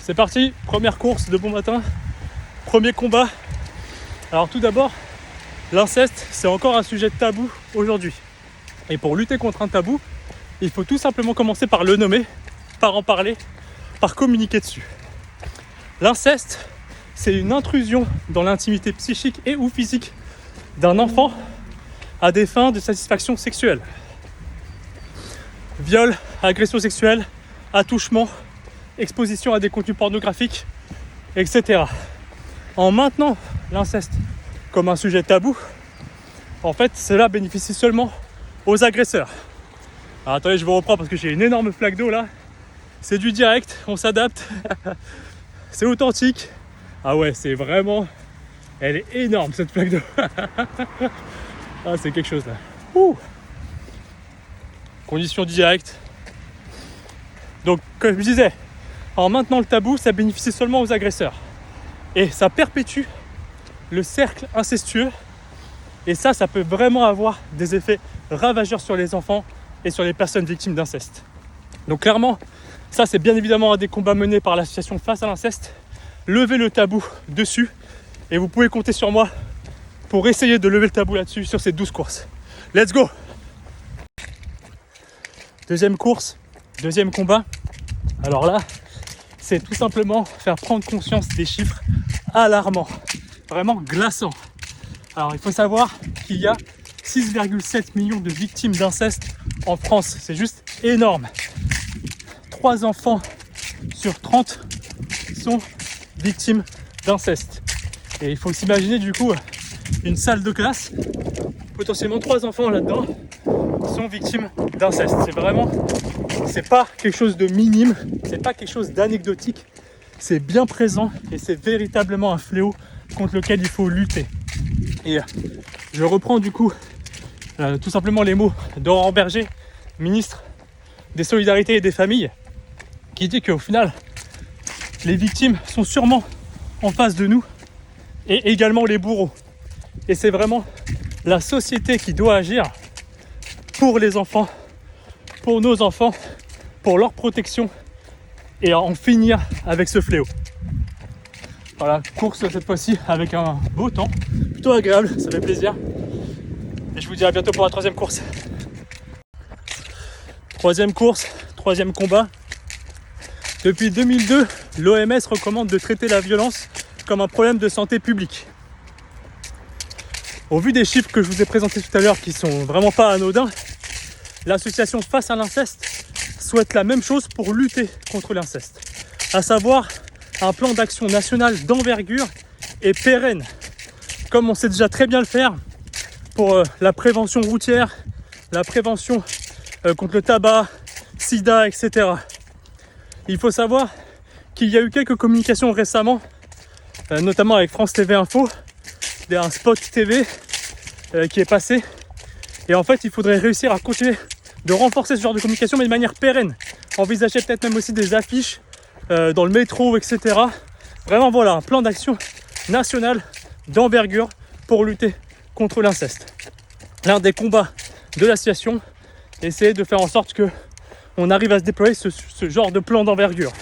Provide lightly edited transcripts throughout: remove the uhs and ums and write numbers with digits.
C'est parti, première course de bon matin, premier combat. Alors tout d'abord, l'inceste, c'est encore un sujet tabou aujourd'hui. Et pour lutter contre un tabou, il faut tout simplement commencer par le nommer, par en parler, par communiquer dessus. L'inceste, c'est une intrusion dans l'intimité psychique et ou physique d'un enfant à des fins de satisfaction sexuelle. Viol, agression sexuelle, attouchement, exposition à des contenus pornographiques, etc. En maintenant l'inceste comme un sujet tabou, en fait, cela bénéficie seulement aux agresseurs. Alors attendez, je vous reprends parce que j'ai une énorme flaque d'eau là. C'est du direct, on s'adapte. C'est authentique. Ah ouais, c'est vraiment... Elle est énorme cette flaque d'eau. Ah, c'est quelque chose là. Ouh. Conditions directes. Donc, comme je disais, en maintenant le tabou, ça bénéficie seulement aux agresseurs. Et ça perpétue le cercle incestueux. Et ça peut vraiment avoir des effets ravageurs sur les enfants et sur les personnes victimes d'inceste. Donc clairement, ça c'est bien évidemment un des combats menés par l'association Face à l'inceste. Levez le tabou dessus. Et vous pouvez compter sur moi pour essayer de lever le tabou là-dessus sur ces 12 courses. Let's go! Deuxième course, deuxième combat. Alors là, c'est tout simplement faire prendre conscience des chiffres alarmants, vraiment glaçants. Alors il faut savoir qu'il y a 6,7 millions de victimes d'inceste en France. C'est juste énorme. 3 enfants sur 30 sont victimes d'inceste. Et il faut s'imaginer du coup une salle de classe, potentiellement 3 enfants là-dedans sont victimes d'inceste. C'est pas quelque chose de minime, c'est pas quelque chose d'anecdotique, c'est bien présent et c'est véritablement un fléau contre lequel il faut lutter. Et je reprends du coup tout simplement les mots d'Aurore Berger, ministre des Solidarités et des Familles, qui dit qu'au final, les victimes sont sûrement en face de nous et également les bourreaux. Et c'est vraiment la société qui doit agir pour les enfants, pour nos enfants, pour leur protection et en finir avec ce fléau. Voilà, course cette fois-ci avec un beau temps, plutôt agréable, ça fait plaisir. Et je vous dis à bientôt pour la troisième course. Troisième course, troisième combat. Depuis 2002, l'OMS recommande de traiter la violence comme un problème de santé publique. Au vu des chiffres que je vous ai présentés tout à l'heure qui sont vraiment pas anodins, l'association Face à l'inceste souhaite la même chose pour lutter contre l'inceste, à savoir un plan d'action national d'envergure et pérenne, comme on sait déjà très bien le faire pour la prévention routière, la prévention contre le tabac, sida, etc. Il faut savoir qu'il y a eu quelques communications récemment, notamment avec France TV Info, un spot TV qui est passé. Et en fait, il faudrait réussir à continuer de renforcer ce genre de communication, mais de manière pérenne. Envisager peut-être même aussi des affiches dans le métro, etc. Vraiment, voilà, un plan d'action national d'envergure pour lutter contre l'inceste. L'un des combats de l'association, essayer de faire en sorte que on arrive à se déployer ce genre de plan d'envergure.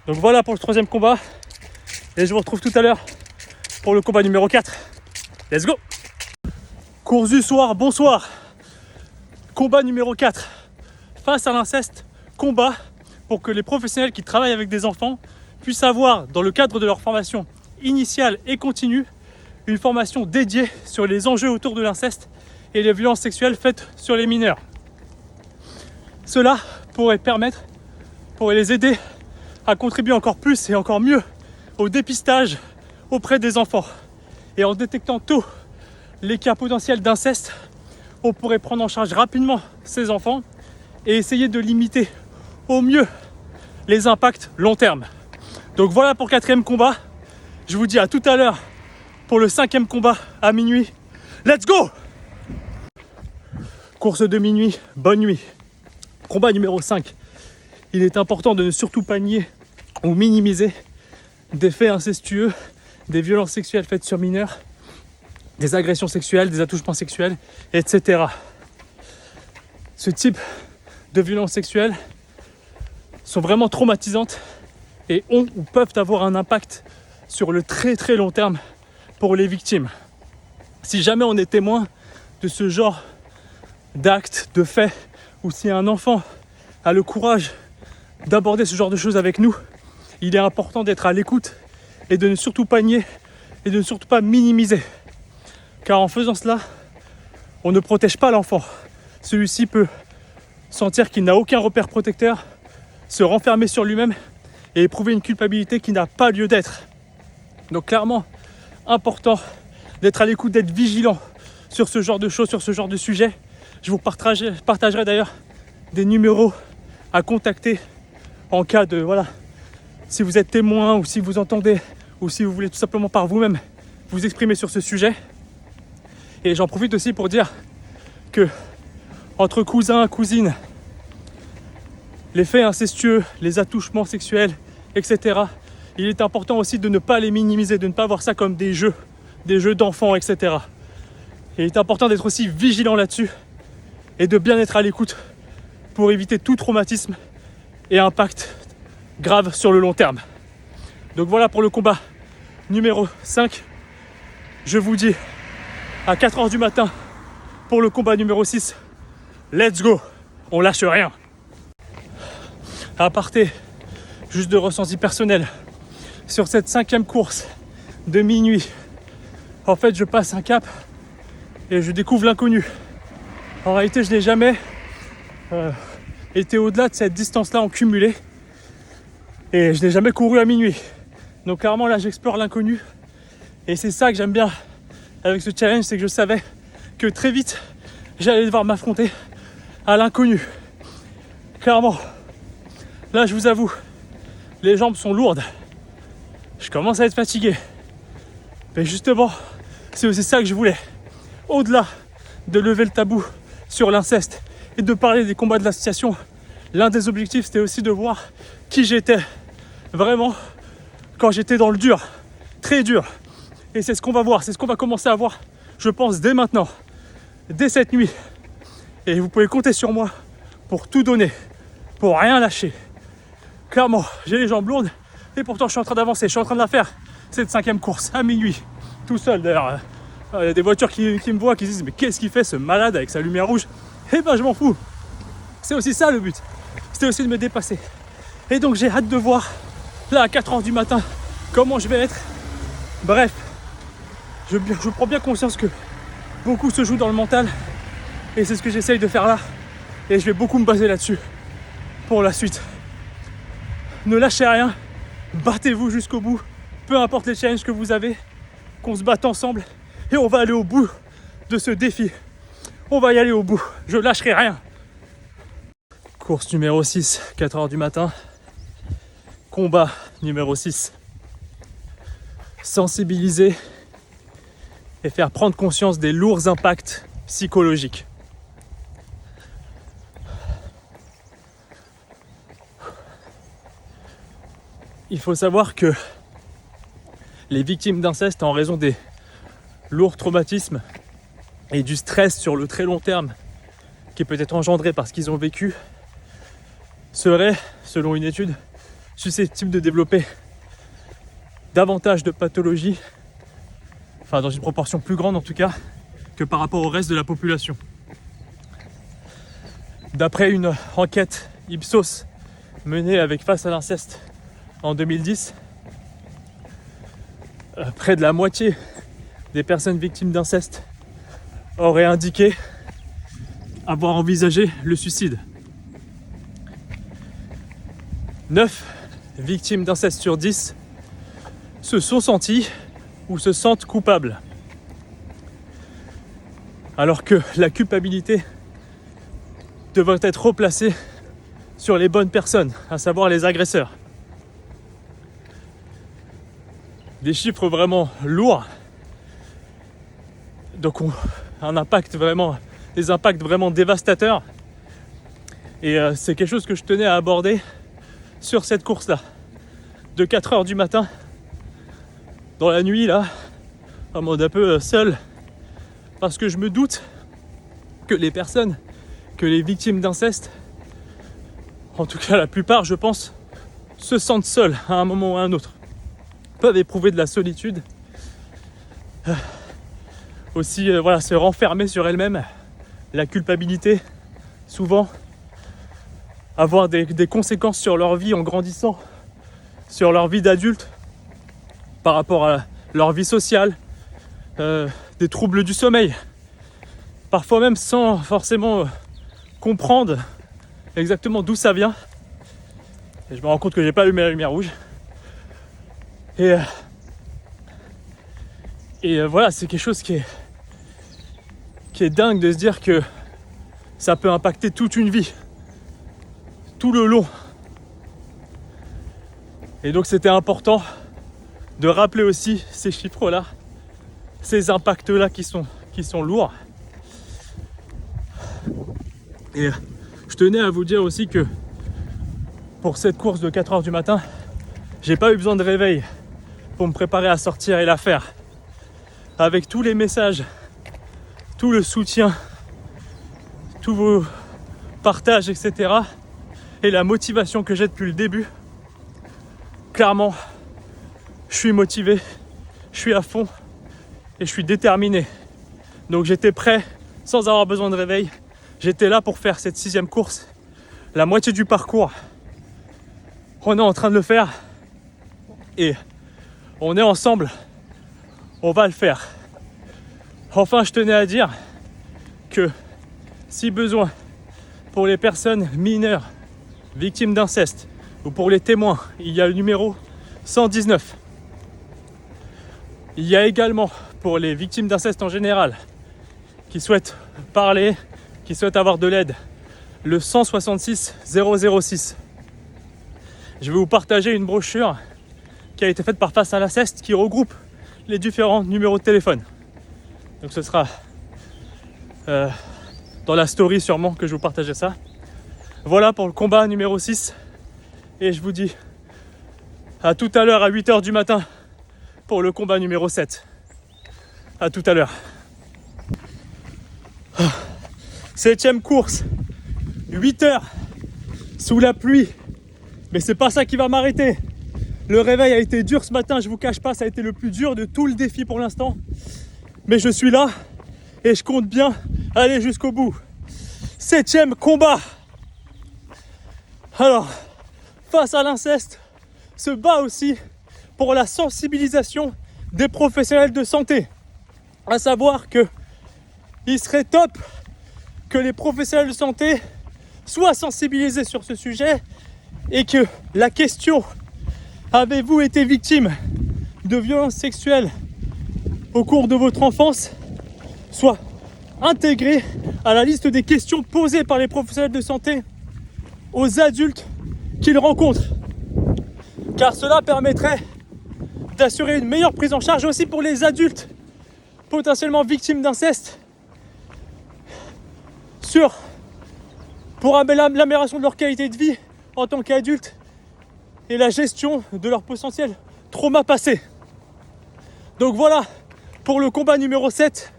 Donc voilà pour le troisième combat. Et je vous retrouve tout à l'heure pour le combat numéro 4. Let's go! Course du soir, bonsoir. Combat numéro 4. Face à l'inceste, combat pour que les professionnels qui travaillent avec des enfants puissent avoir, dans le cadre de leur formation initiale et continue, une formation dédiée sur les enjeux autour de l'inceste et les violences sexuelles faites sur les mineurs. Cela pourrait les aider à contribuer encore plus et encore mieux au dépistage auprès des enfants. Et en détectant tôt les cas potentiels d'inceste, on pourrait prendre en charge rapidement ces enfants et essayer de limiter au mieux les impacts long terme. Donc voilà pour le 4e combat. Je vous dis à tout à l'heure pour le 5e combat à minuit. Let's go! Course de minuit, bonne nuit. Combat numéro 5. Il est important de ne surtout pas nier ou minimiser des faits incestueux, des violences sexuelles faites sur mineurs, des agressions sexuelles, des attouchements sexuels, etc. Ce type de violences sexuelles sont vraiment traumatisantes et ont ou peuvent avoir un impact sur le très très long terme pour les victimes. Si jamais on est témoin de ce genre d'actes, de faits, ou si un enfant a le courage d'aborder ce genre de choses avec nous, il est important d'être à l'écoute et de ne surtout pas nier et de ne surtout pas minimiser. Car en faisant cela, on ne protège pas l'enfant. Celui-ci peut sentir qu'il n'a aucun repère protecteur, se renfermer sur lui-même et éprouver une culpabilité qui n'a pas lieu d'être. Donc clairement, important d'être à l'écoute, d'être vigilant sur ce genre de choses, sur ce genre de sujet. Je vous partagerai d'ailleurs des numéros à contacter en cas de, voilà, si vous êtes témoin ou si vous entendez ou si vous voulez tout simplement par vous-même vous exprimer sur ce sujet. Et j'en profite aussi pour dire que entre cousins, cousines, les faits incestueux, les attouchements sexuels, etc., il est important aussi de ne pas les minimiser, de ne pas voir ça comme des jeux d'enfants, etc. Et il est important d'être aussi vigilant là-dessus et de bien être à l'écoute pour éviter tout traumatisme et impact grave sur le long terme. Donc voilà pour le combat numéro 5. Je vous dis à 4h du matin pour le combat numéro 6. Let's go, on lâche rien. À aparté, juste de ressenti personnel, sur cette 5e course de minuit, en fait je passe un cap et je découvre l'inconnu. En réalité je n'ai jamais été au-delà de cette distance-là en cumulé et je n'ai jamais couru à minuit. Donc clairement là j'explore l'inconnu et c'est ça que j'aime bien avec ce challenge, c'est que je savais que très vite j'allais devoir m'affronter à l'inconnu. Clairement, là je vous avoue, les jambes sont lourdes, je commence à être fatigué. Mais justement, c'est aussi ça que je voulais. Au-delà de lever le tabou sur l'inceste et de parler des combats de l'association, l'un des objectifs c'était aussi de voir qui j'étais vraiment quand j'étais dans le dur, très dur. Et c'est ce qu'on va voir, c'est ce qu'on va commencer à voir, je pense, dès maintenant, dès cette nuit. Et vous pouvez compter sur moi pour tout donner, pour rien lâcher. Clairement, j'ai les jambes lourdes et pourtant je suis en train d'avancer, je suis en train de la faire, cette 5e course à minuit, tout seul d'ailleurs. Il y a des voitures qui me voient, qui se disent mais qu'est-ce qu'il fait ce malade avec sa lumière rouge? Eh ben je m'en fous. C'est aussi ça le but, c'était aussi de me dépasser. Et donc j'ai hâte de voir, là à 4h du matin, comment je vais être. Bref, je prends bien conscience que beaucoup se joue dans le mental et c'est ce que j'essaye de faire là. Et je vais beaucoup me baser là-dessus pour la suite. Ne lâchez rien, battez-vous jusqu'au bout, peu importe les challenges que vous avez, qu'on se batte ensemble et on va aller au bout de ce défi. On va y aller au bout, je lâcherai rien. Course numéro 6, 4h du matin. Combat numéro 6. Sensibiliser et faire prendre conscience des lourds impacts psychologiques. Il faut savoir que les victimes d'inceste, en raison des lourds traumatismes et du stress sur le très long terme qui peut être engendré par ce qu'ils ont vécu, seraient, selon une étude, susceptibles de développer davantage de pathologies, enfin dans une proportion plus grande en tout cas, que par rapport au reste de la population. D'après une enquête Ipsos menée avec Face à l'inceste en 2010, près de la moitié des personnes victimes d'inceste auraient indiqué avoir envisagé le suicide. 9 victimes d'inceste sur 10 se sont senties ou se sentent coupables. Alors que la culpabilité devrait être replacée sur les bonnes personnes, à savoir les agresseurs. Des chiffres vraiment lourds, donc des impacts vraiment dévastateurs. Et c'est quelque chose que je tenais à aborder sur cette course-là, de 4h du matin, dans la nuit là, en mode un peu seul, parce que je me doute que les victimes d'inceste, en tout cas la plupart je pense, se sentent seules à un moment ou à un autre, peuvent éprouver de la solitude, aussi se renfermer sur elles-mêmes, la culpabilité, souvent avoir des conséquences sur leur vie en grandissant, sur leur vie d'adulte, par rapport à leur vie sociale, des troubles du sommeil, parfois même sans forcément comprendre exactement d'où ça vient. Et je me rends compte que j'ai pas allumé la lumière rouge. Et voilà, c'est quelque chose qui est dingue de se dire que ça peut impacter toute une vie, tout le long. Et donc c'était important de rappeler aussi ces chiffres-là, ces impacts-là qui sont lourds. Et je tenais à vous dire aussi que pour cette course de 4h du matin, j'ai pas eu besoin de réveil pour me préparer à sortir et la faire. Avec tous les messages, tout le soutien, tous vos partages, etc. et la motivation que j'ai depuis le début, clairement, je suis motivé, je suis à fond et je suis déterminé. Donc j'étais prêt sans avoir besoin de réveil. J'étais là pour faire cette 6e course, la moitié du parcours. On est en train de le faire et on est ensemble. On va le faire. Enfin, je tenais à dire que si besoin, pour les personnes mineures victimes d'inceste ou pour les témoins, il y a le numéro 119. Il y a également pour les victimes d'inceste en général qui souhaitent parler, qui souhaitent avoir de l'aide, le 166 006. Je vais vous partager une brochure qui a été faite par Face à l'inceste qui regroupe les différents numéros de téléphone. Donc ce sera dans la story sûrement que je vous partagerai ça. Voilà pour le combat numéro 6. Et je vous dis à tout à l'heure à 8h du matin pour le combat numéro 7. À tout à l'heure. 7e course. 8h sous la pluie. Mais c'est pas ça qui va m'arrêter. Le réveil a été dur ce matin, je vous cache pas, ça a été le plus dur de tout le défi pour l'instant. Mais je suis là et je compte bien aller jusqu'au bout. 7e combat. Alors, Face à l'inceste se bat aussi pour la sensibilisation des professionnels de santé. À savoir que il serait top que les professionnels de santé soient sensibilisés sur ce sujet et que la question « Avez-vous été victime de violences sexuelles au cours de votre enfance ?» soit intégrée à la liste des questions posées par les professionnels de santé aux adultes qu'ils rencontrent. Car cela permettrait d'assurer une meilleure prise en charge aussi pour les adultes potentiellement victimes d'inceste pour l'amélioration de leur qualité de vie en tant qu'adultes et la gestion de leur potentiel trauma passé. Donc voilà pour le combat numéro 7.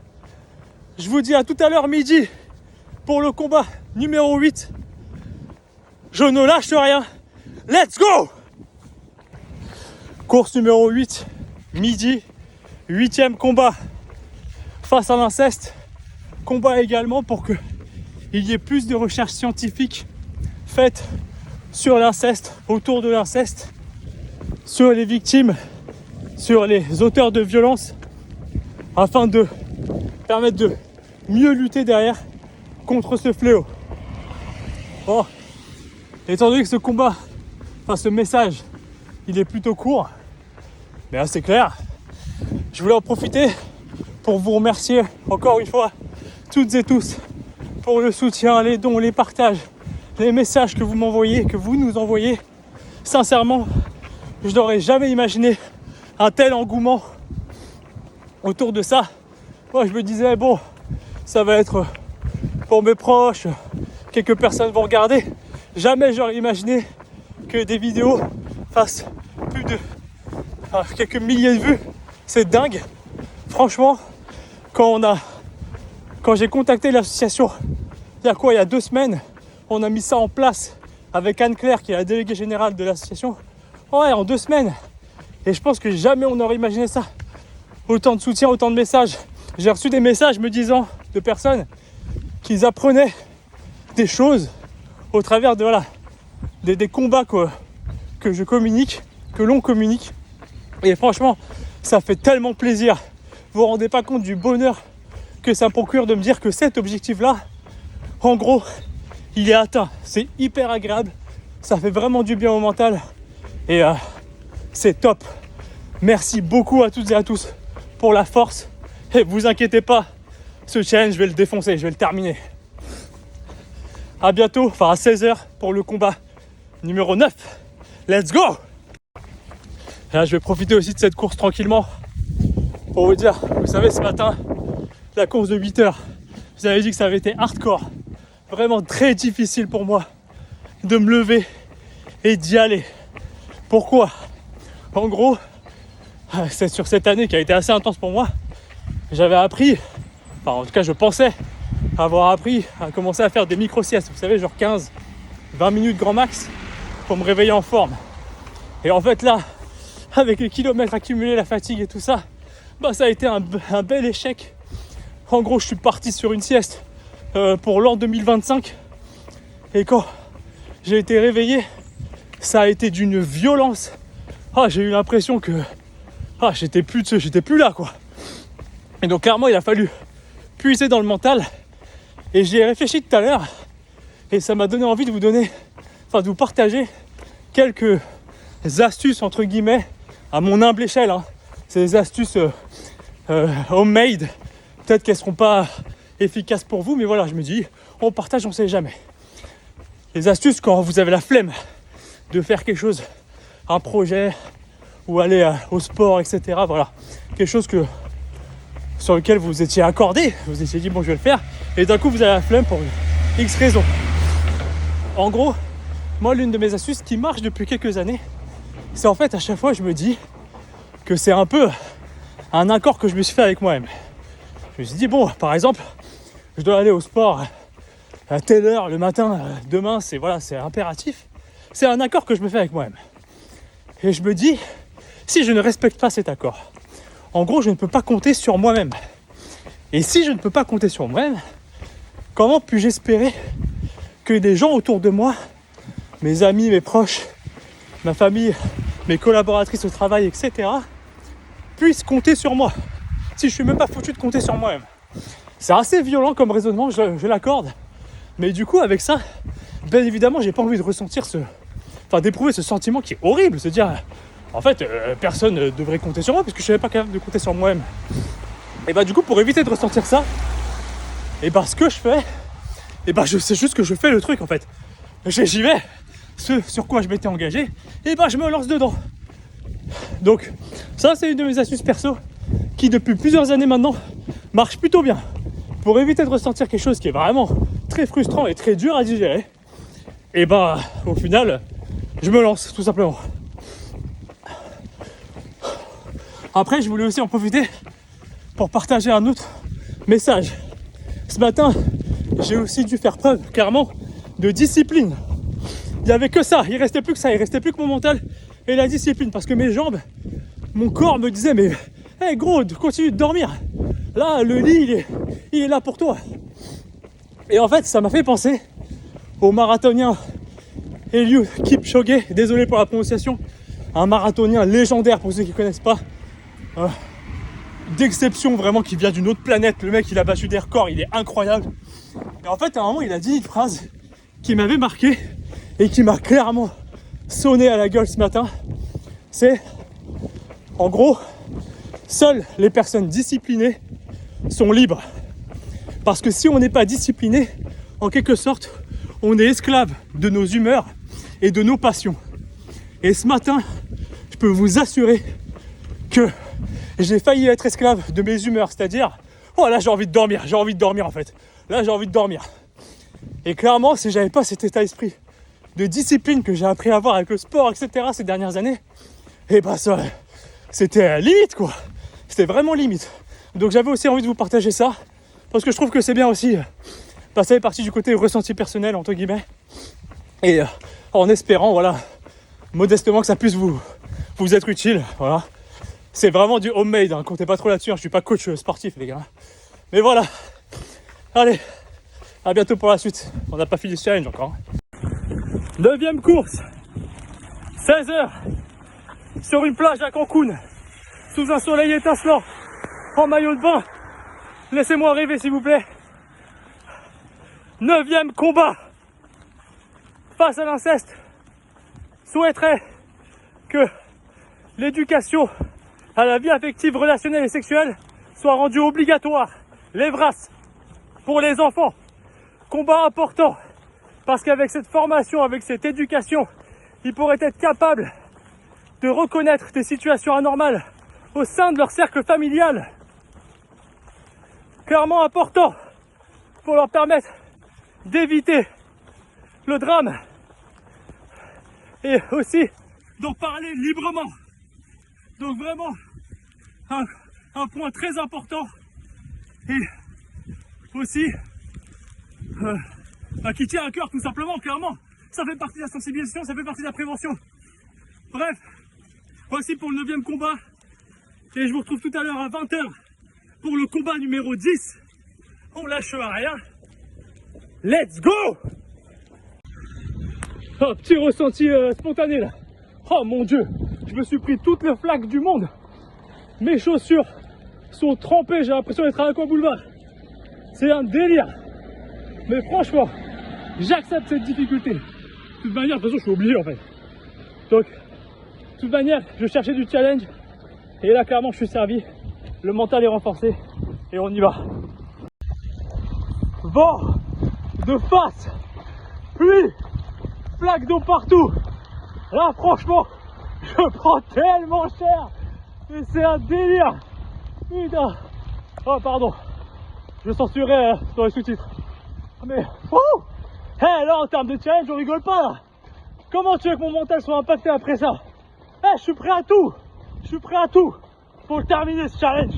Je vous dis à tout à l'heure midi pour le combat numéro 8. Je ne lâche rien. Let's go! Course numéro 8, midi, 8e combat face à l'inceste. Combat également pour qu'il y ait plus de recherches scientifiques faites sur l'inceste, autour de l'inceste, sur les victimes, sur les auteurs de violences, afin de permettre de mieux lutter derrière contre ce fléau. Bon, étant donné que ce combat, ce message, il est plutôt court, mais assez clair, je voulais en profiter pour vous remercier encore une fois, toutes et tous, pour le soutien, les dons, les partages, les messages que vous m'envoyez, que vous nous envoyez. Sincèrement, je n'aurais jamais imaginé un tel engouement autour de ça. Moi, je me disais, bon, ça va être pour mes proches, quelques personnes vont regarder. Jamais j'aurais imaginé que des vidéos fassent plus de quelques milliers de vues. C'est dingue. Franchement, quand j'ai contacté l'association, il y a 2 semaines, on a mis ça en place avec Anne-Claire qui est la déléguée générale de l'association. Ouais, en 2 semaines. Et je pense que jamais on n'aurait imaginé ça. Autant de soutien, autant de messages. J'ai reçu des messages me disant de personnes qu'ils apprenaient des choses au travers de des combats que je communique, que l'on communique. Et franchement, ça fait tellement plaisir. Vous vous rendez pas compte du bonheur que ça me procure de me dire que cet objectif-là, en gros, il est atteint. C'est hyper agréable. Ça fait vraiment du bien au mental. Et c'est top. Merci beaucoup à toutes et à tous pour la force. Et vous inquiétez pas, ce challenge, je vais le défoncer, je vais le terminer. À bientôt, enfin à 16h pour le combat numéro 9. Let's go! Et là, je vais profiter aussi de cette course tranquillement pour vous dire, vous savez, ce matin, la course de 8h, vous avez dit que ça avait été hardcore. Vraiment très difficile pour moi de me lever et d'y aller. Pourquoi? En gros, c'est sur cette année qui a été assez intense pour moi. J'avais appris, enfin en tout cas je pensais avoir appris à commencer à faire des micro-siestes. Vous savez, genre 15-20 minutes grand max pour me réveiller en forme. Et en fait là, avec les kilomètres accumulés, la fatigue et tout ça, ça a été un bel échec. En gros, je suis parti sur une sieste pour l'an 2025. Et quand j'ai été réveillé, ça a été d'une violence. J'ai eu l'impression que j'étais plus là quoi. Et donc clairement il a fallu puiser dans le mental. Et j'y ai réfléchi tout à l'heure. Et ça m'a donné envie de vous partager quelques astuces entre guillemets à mon humble échelle. C'est des astuces homemade. Peut-être qu'elles ne seront pas efficaces pour vous, mais voilà, je me dis, on partage, on ne sait jamais. Les astuces quand vous avez la flemme de faire quelque chose, un projet ou aller au sport, etc. Voilà, quelque chose sur lequel vous étiez accordé, vous étiez dit bon je vais le faire, et d'un coup vous avez la flemme pour X raisons. En gros, moi l'une de mes astuces qui marche depuis quelques années, c'est en fait à chaque fois je me dis que c'est un peu un accord que je me suis fait avec moi-même. Je me suis dit bon, par exemple, je dois aller au sport à telle heure le matin, demain c'est impératif. C'est un accord que je me fais avec moi-même. Et je me dis, si je ne respecte pas cet accord, en gros, je ne peux pas compter sur moi-même. Et si je ne peux pas compter sur moi-même, comment puis-je espérer que des gens autour de moi, mes amis, mes proches, ma famille, mes collaboratrices au travail, etc., puissent compter sur moi, si je ne suis même pas foutu de compter sur moi-même? C'est assez violent comme raisonnement, je l'accorde. Mais du coup, avec ça, bien évidemment, j'ai pas envie de ressentir d'éprouver ce sentiment qui est horrible, se dire en fait personne ne devrait compter sur moi parce que je ne savais pas capable de compter sur moi-même. Et du coup, pour éviter de ressentir ça, ce que je fais, c'est juste que je fais le truc en fait. J'y vais, ce sur quoi je m'étais engagé, je me lance dedans. Donc ça, c'est une de mes astuces perso qui depuis plusieurs années maintenant marche plutôt bien. Pour éviter de ressentir quelque chose qui est vraiment très frustrant et très dur à digérer, au final, je me lance tout simplement. Après, je voulais aussi en profiter pour partager un autre message. Ce matin, j'ai aussi dû faire preuve, clairement, de discipline. Il n'y avait que ça, il ne restait plus que ça, il ne restait plus que mon mental et la discipline. Parce que mes jambes, mon corps me disait, mais hey, gros, continue de dormir. Là, le lit, il est là pour toi. Et en fait, ça m'a fait penser au marathonien Eliud Kipchoge, désolé pour la prononciation, un marathonien légendaire pour ceux qui ne connaissent pas, d'exception vraiment, qui vient d'une autre planète. Le mec, il a battu des records, il est incroyable. Et en fait, à un moment, il a dit une phrase qui m'avait marqué et qui m'a clairement sonné à la gueule ce matin. C'est, en gros, seules les personnes disciplinées sont libres. Parce que si on n'est pas discipliné, en quelque sorte, on est esclave de nos humeurs et de nos passions. Et ce matin, je peux vous assurer que j'ai failli être esclave de mes humeurs. C'est-à-dire, là j'ai envie de dormir en fait. Là j'ai envie de dormir. Et clairement, si j'avais pas cet état d'esprit de discipline que j'ai appris à avoir avec le sport, etc. ces dernières années, ça, c'était limite quoi. C'était vraiment limite. Donc j'avais aussi envie de vous partager ça, parce que je trouve que c'est bien aussi. Ça fait partie du côté ressenti personnel, entre guillemets. Et en espérant, voilà, modestement que ça puisse vous être utile. Voilà. C'est vraiment du homemade, hein. Comptez pas trop là-dessus, hein. Je suis pas coach sportif les gars. Mais voilà. Allez, à bientôt pour la suite. On n'a pas fini ce challenge encore. 9e course, 16h, sur une plage à Cancun, sous un soleil étincelant, en maillot de bain. Laissez-moi rêver s'il vous plaît. 9e combat face à l'inceste. Souhaiterais que l'éducation à la vie affective, relationnelle et sexuelle soit rendue obligatoire. Les brasses pour les enfants. Combat important. Parce qu'avec cette formation, avec cette éducation, ils pourraient être capables de reconnaître des situations anormales au sein de leur cercle familial. Clairement important pour leur permettre d'éviter le drame et aussi d'en parler librement. Donc vraiment un point très important et aussi qui tient à cœur tout simplement, clairement. Ça fait partie de la sensibilisation, ça fait partie de la prévention. Bref, voici pour le 9e combat. Et je vous retrouve tout à l'heure à 20h pour le combat numéro 10. On lâche rien. Let's go! Oh, petit ressenti spontané là. Oh mon dieu, je me suis pris toutes les flaques du monde. Mes chaussures sont trempées, j'ai l'impression d'être à Aqua Boulevard. C'est un délire. Mais franchement, j'accepte cette difficulté. De toute manière, de toute façon, je suis obligé en fait. Donc, de toute manière, je cherchais du challenge. Et là, clairement, je suis servi. Le mental est renforcé. Et on y va. Vent de face, pluie, flaques d'eau partout. Là, franchement, je prends tellement cher. Et c'est un délire. Putain. Oh, pardon. Je censurerai dans les sous-titres. Mais, là, en termes de challenge, on rigole pas, là. Comment tu veux que mon mental soit impacté après ça? Je suis prêt à tout. Je suis prêt à tout pour le terminer, ce challenge.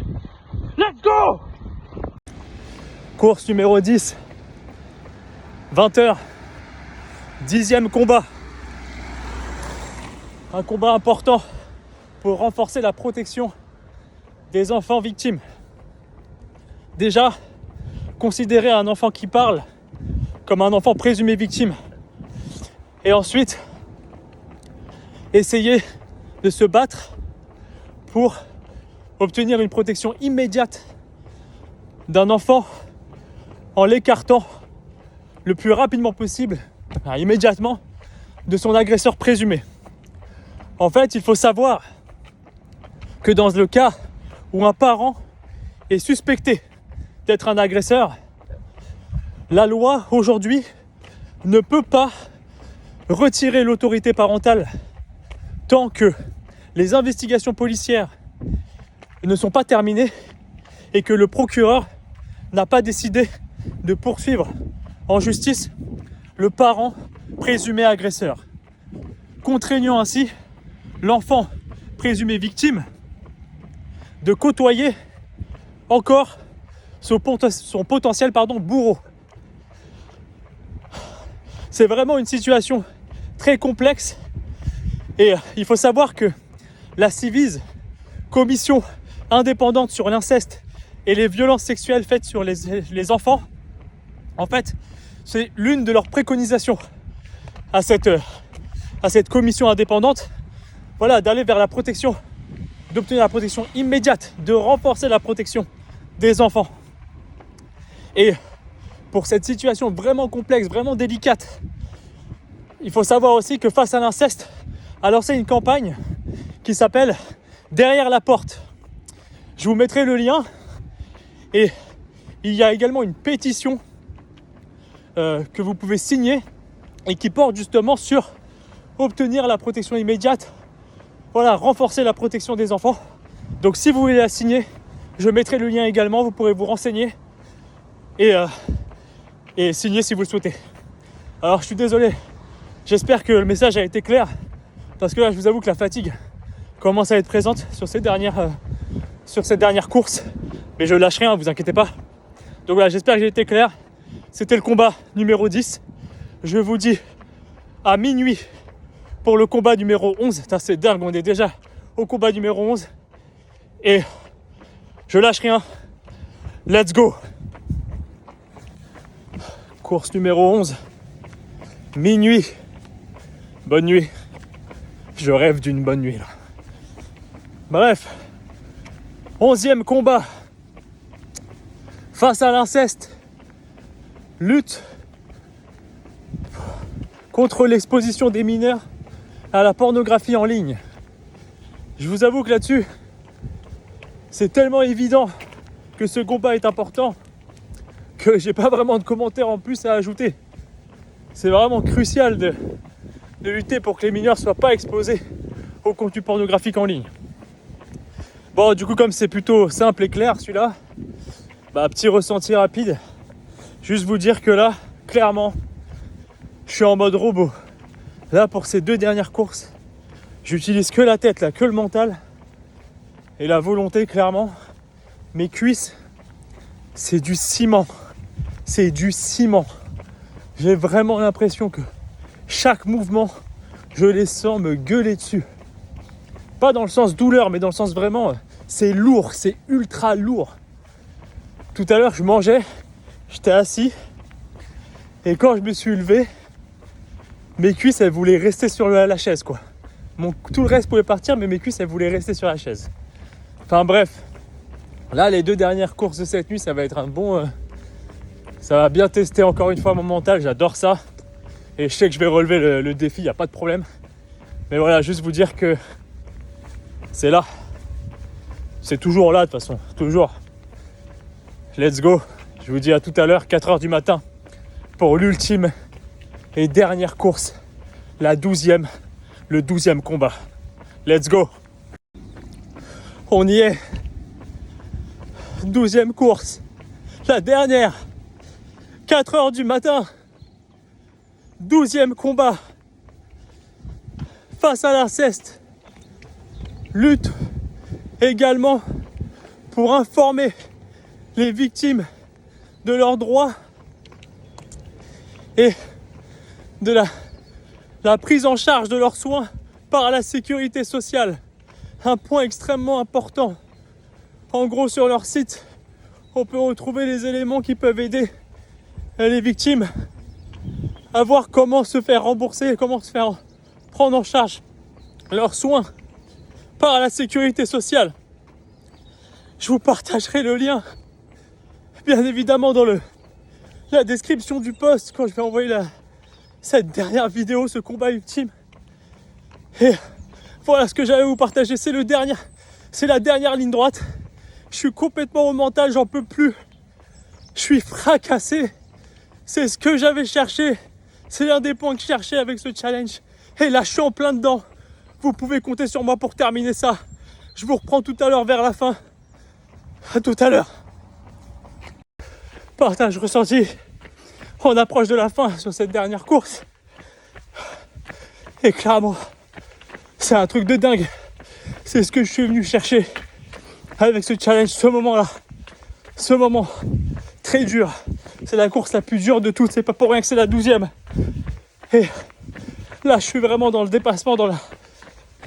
Let's go! Course numéro 10. 20h. 10e combat. Un combat important pour renforcer la protection des enfants victimes. Déjà, considérer un enfant qui parle comme un enfant présumé victime. Et ensuite, essayer de se battre pour obtenir une protection immédiate d'un enfant en l'écartant le plus rapidement possible, immédiatement, de son agresseur présumé. En fait, il faut savoir que dans le cas où un parent est suspecté d'être un agresseur, la loi aujourd'hui ne peut pas retirer l'autorité parentale tant que les investigations policières ne sont pas terminées et que le procureur n'a pas décidé de poursuivre en justice le parent présumé agresseur, contraignant ainsi l'enfant présumé victime de côtoyer encore son potentiel bourreau. C'est vraiment une situation très complexe et il faut savoir que la Ciivise, commission indépendante sur l'inceste et les violences sexuelles faites sur les enfants, en fait, c'est l'une de leurs préconisations à cette commission indépendante, voilà, d'aller vers la protection, d'obtenir la protection immédiate, de renforcer la protection des enfants. Et pour cette situation vraiment complexe, vraiment délicate, il faut savoir aussi que face à l'inceste, a lancé une campagne qui s'appelle Derrière la porte. Je vous mettrai le lien et il y a également une pétition que vous pouvez signer et qui porte justement sur obtenir la protection immédiate, voilà, renforcer la protection des enfants. Donc si vous voulez la signer, je mettrai le lien également, vous pourrez vous renseigner et signer si vous le souhaitez. Alors je suis désolé, j'espère que le message a été clair, parce que là je vous avoue que la fatigue commence à être présente sur cette dernière course, mais je lâche rien, vous inquiétez pas. Donc voilà, j'espère que j'ai été clair. C'était le combat numéro 10. Je vous dis à minuit pour le combat numéro 11. Putain, c'est dingue, on est déjà au combat numéro 11. Et je lâche rien. Let's go. Course numéro 11. Minuit. Bonne nuit. Je rêve d'une bonne nuit là. Bref. 11e combat. Face à l'inceste. Lutte contre l'exposition des mineurs à la pornographie en ligne. Je vous avoue que là-dessus, c'est tellement évident que ce combat est important que j'ai pas vraiment de commentaires en plus à ajouter. C'est vraiment crucial de lutter pour que les mineurs soient pas exposés au contenu pornographique en ligne. Bon, du coup, comme c'est plutôt simple et clair celui-là, petit ressenti rapide. Juste vous dire que là, clairement, je suis en mode robot. Là, pour ces 2 dernières courses, j'utilise que la tête, là, que le mental et la volonté, clairement. Mes cuisses, c'est du ciment. C'est du ciment. J'ai vraiment l'impression que chaque mouvement, je les sens me gueuler dessus. Pas dans le sens douleur, mais dans le sens vraiment, c'est lourd, c'est ultra lourd. Tout à l'heure, je mangeais, j'étais assis, et quand je me suis levé, mes cuisses, elles voulaient rester sur la chaise, quoi. Tout le reste pouvait partir, mais mes cuisses, elles voulaient rester sur la chaise. Enfin bref, là, les 2 dernières courses de cette nuit, ça va être un bon... ça va bien tester encore une fois mon mental, j'adore ça. Et je sais que je vais relever le défi, il n'y a pas de problème. Mais voilà, juste vous dire que c'est là. C'est toujours là, de toute façon, toujours. Let's go. Je vous dis à tout à l'heure, 4h du matin, pour l'ultime et dernière course, la 12e, le 12e combat. Let's go. On y est. 12e course, la dernière. 4h du matin, 12e combat. Face à l'inceste. Lutte également pour informer les victimes de leurs droits et de la prise en charge de leurs soins par la sécurité sociale. Un point extrêmement important. En gros, sur leur site, on peut retrouver les éléments qui peuvent aider les victimes à voir comment se faire rembourser, comment se faire prendre en charge leurs soins par la sécurité sociale. Je vous partagerai le lien, bien évidemment, dans la description du post quand je vais envoyer cette dernière vidéo, ce combat ultime. Et voilà ce que j'avais à vous partager. C'est la dernière ligne droite. Je suis complètement au mental, j'en peux plus. Je suis fracassé. C'est ce que j'avais cherché. C'est l'un des points que je cherchais avec ce challenge. Et là, je suis en plein dedans. Vous pouvez compter sur moi pour terminer ça. Je vous reprends tout à l'heure vers la fin. À tout à l'heure. Partage ressenti. On approche de la fin sur cette dernière course. Et clairement, c'est un truc de dingue. C'est ce que je suis venu chercher avec ce challenge, ce moment-là. Ce moment très dur. C'est la course la plus dure de toutes. C'est pas pour rien que c'est la 12e. Et là, je suis vraiment dans le dépassement, dans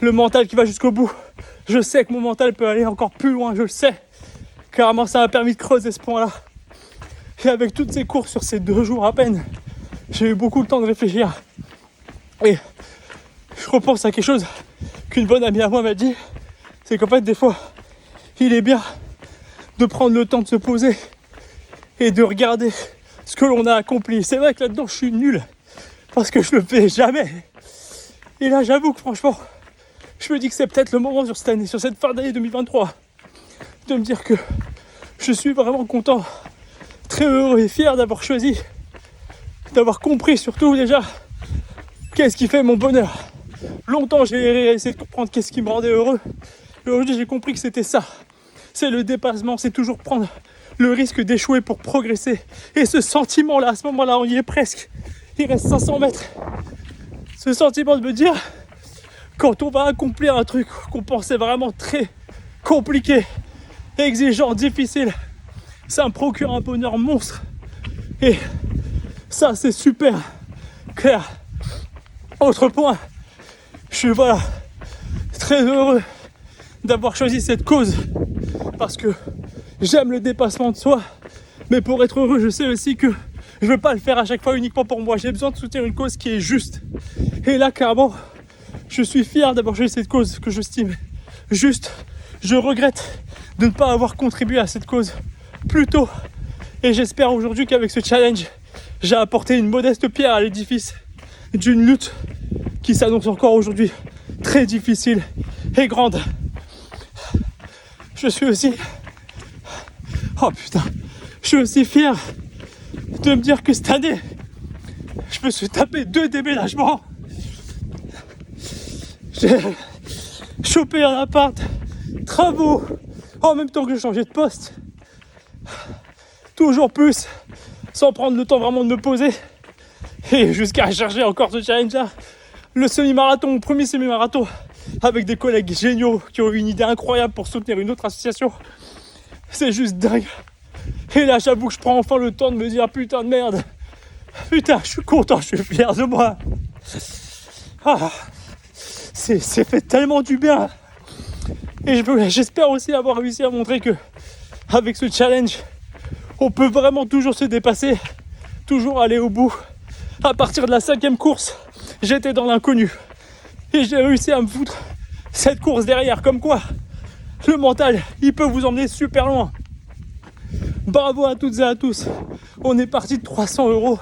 le mental qui va jusqu'au bout. Je sais que mon mental peut aller encore plus loin, je le sais. Clairement, ça m'a permis de creuser ce point-là. Et avec toutes ces courses sur ces 2 jours à peine, j'ai eu beaucoup de temps de réfléchir. Et je repense à quelque chose qu'une bonne amie à moi m'a dit. C'est qu'en fait, des fois, il est bien de prendre le temps de se poser et de regarder ce que l'on a accompli. C'est vrai que là-dedans, je suis nul parce que je le fais jamais. Et là, j'avoue que franchement, je me dis que c'est peut-être le moment sur cette année, sur cette fin d'année 2023, de me dire que je suis vraiment content, très heureux et fier d'avoir choisi, d'avoir compris surtout déjà qu'est-ce qui fait mon bonheur. Longtemps, j'ai essayé de comprendre qu'est-ce qui me rendait heureux. Et aujourd'hui, j'ai compris que c'était ça. C'est le dépassement, c'est toujours prendre le risque d'échouer pour progresser. Et ce sentiment-là, à ce moment-là, on y est presque. Il reste 500 mètres. Ce sentiment de me dire, quand on va accomplir un truc qu'on pensait vraiment très compliqué, exigeant, difficile, ça me procure un bonheur monstre. Et ça, c'est super clair. Autre point, je suis voilà, très heureux d'avoir choisi cette cause parce que j'aime le dépassement de soi. Mais pour être heureux, je sais aussi que je ne veux pas le faire à chaque fois uniquement pour moi. J'ai besoin de soutenir une cause qui est juste. Et là, clairement, je suis fier d'avoir choisi cette cause que j'estime juste. Je regrette de ne pas avoir contribué à cette cause plus tôt. Et j'espère aujourd'hui qu'avec ce challenge, j'ai apporté une modeste pierre à l'édifice d'une lutte qui s'annonce encore aujourd'hui très difficile et grande. Je suis aussi... Oh putain, je suis aussi fier de me dire que cette année, je me suis tapé 2 déménagements. J'ai chopé un appart, travaux, en même temps que je changeais de poste. Toujours plus, sans prendre le temps vraiment de me poser. Et jusqu'à chercher encore ce challenge-là. Le semi-marathon, mon premier semi-marathon, avec des collègues géniaux qui ont eu une idée incroyable pour soutenir une autre association. C'est juste dingue. Et là, j'avoue que je prends enfin le temps de me dire putain de merde. Putain, je suis content, je suis fier de moi. Ah, c'est fait tellement du bien. Et j'espère aussi avoir réussi à montrer que, avec ce challenge, on peut vraiment toujours se dépasser, toujours aller au bout. À partir de la 5e course, j'étais dans l'inconnu. Et j'ai réussi à me foutre cette course derrière. Comme quoi, le mental, il peut vous emmener super loin. Bravo à toutes et à tous. On est parti de 300 €,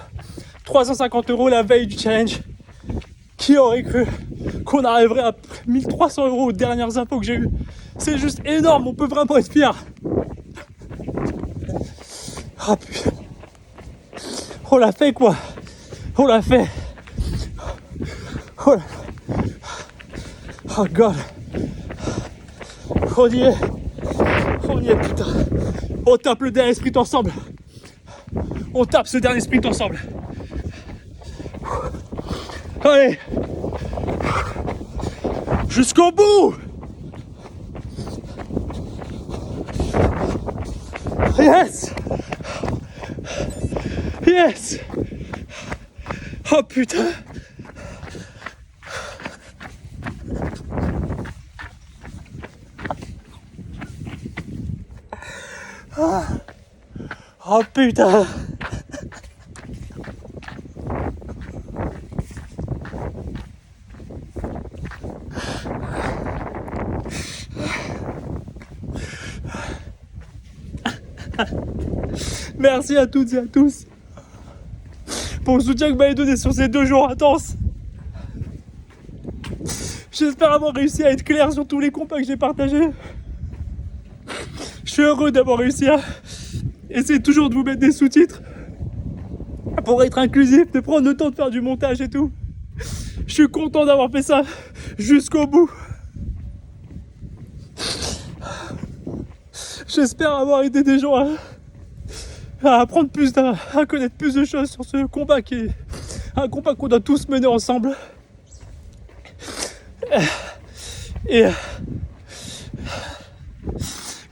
350 € la veille du challenge. Qui aurait cru qu'on arriverait à 1300 € aux dernières infos que j'ai eues? C'est juste énorme, on peut vraiment être fier. Ah putain. On l'a fait quoi. On l'a fait. Oh là. Oh god. On y est. On y est putain. On tape le dernier sprint ensemble. On tape ce dernier sprint ensemble. Allez. Jusqu'au bout. Yes. Yes. Oh putain. Oh putain. Merci à toutes et à tous pour le soutien que vous m'avez donné sur ces 2 jours intenses. J'espère avoir réussi à être clair sur tous les combats que j'ai partagés. Je suis heureux d'avoir réussi à essayer toujours de vous mettre des sous-titres pour être inclusif, de prendre le temps de faire du montage et tout. Je suis content d'avoir fait ça jusqu'au bout. J'espère avoir aidé des gens à apprendre plus, à connaître plus de choses sur ce combat qui est un combat qu'on doit tous mener ensemble. Et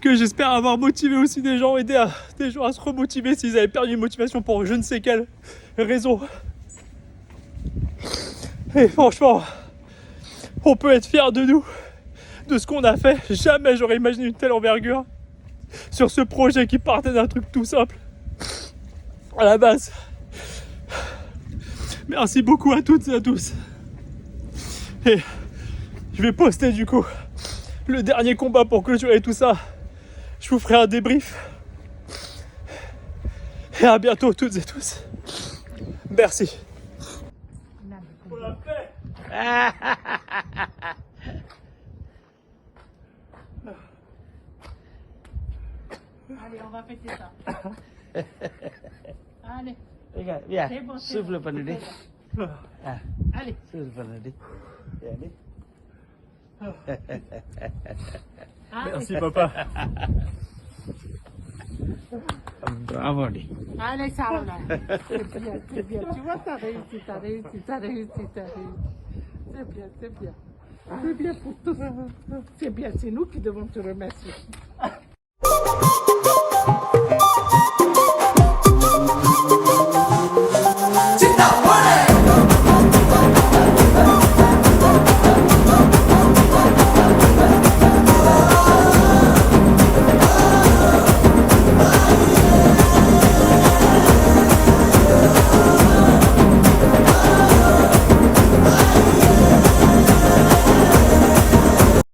que j'espère avoir motivé aussi des gens, aider des gens à se remotiver s'ils avaient perdu une motivation pour je ne sais quelle raison. Et franchement, on peut être fier de nous, de ce qu'on a fait. Jamais j'aurais imaginé une telle envergure sur ce projet qui partait d'un truc tout simple à la base. Merci beaucoup à toutes et à tous. Et je vais poster du coup le dernier combat pour clôturer tout ça. Je vous ferai un débrief. Et à bientôt toutes et tous. Merci. On l'a fait. Allez, on va fêter ça. Allez. Regarde, viens, C'est bon, c'est souffle bon. par le nez. Ah, Allez. souffle par le nez. Viens, Allez. Merci papa. bravo, Ney. Allez, Sarah. C'est bien, c'est bien. Tu vois, t'as réussi, t'as réussi, t'as réussi, t'as réussi. C'est bien, c'est bien. C'est bien pour tous. C'est bien, c'est nous qui devons te remercier.